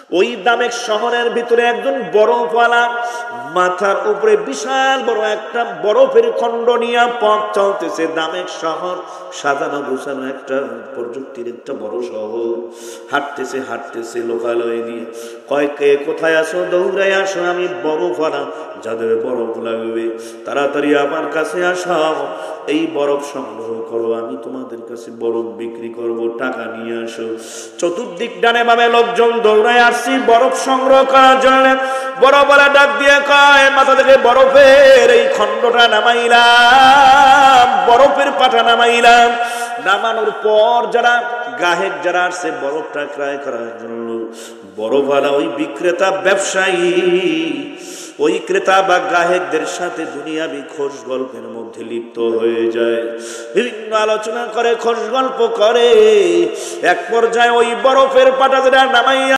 ওই দামেক শহরের ভিতরে একজন বরফওয়ালা মাথার উপরে বিশাল বড় একটা বরফের খণ্ড নিয়ে পথ চলতেছে। দামেক শহর সাজানো গোছানো একটা প্রযুক্তির একটা বড় শহর। হাঁটতেছে হাঁটতেছে লোকালয় দিয়ে, কয় কে কোথায় আসো, দৌড়ায় আসো, আমি বরফওয়ালা, যাদের বরফ লাগবে তাড়াতাড়ি আমার কাছে আসো, এই বরফ সংগ্রহ করো, আমি তোমাদের কাছে বরফ বিক্রি করব, টাকা নিয়ে আসো। চতুর্দিক ডানে বামে লোকজন দৌড়ায় আসছি বরফ সংগ্রহ করার জন্য। বরফওয়ালা ডাক দিয়ে কয়, মাথা থেকে বরফের এই খণ্ডটা নামাইলাম, বরফের পাটা নামাইলাম। নামানোর পর যারা গাহেক যারা আসছে বরফটা ক্রয় করার জন্য, বরফওয়ালা ওই বিক্রেতা ব্যবসায়ী ওই ক্রেতা বা গ্রাহকদের সাথে দুনিয়াবি খোশ গল্পের মধ্যে লিপ্ত হয়ে যায়, বিভিন্ন আলোচনা করে, খোশ গল্প করে। এক পর্যায়ে ওই বরফের পাটা যেটা নামাইয়া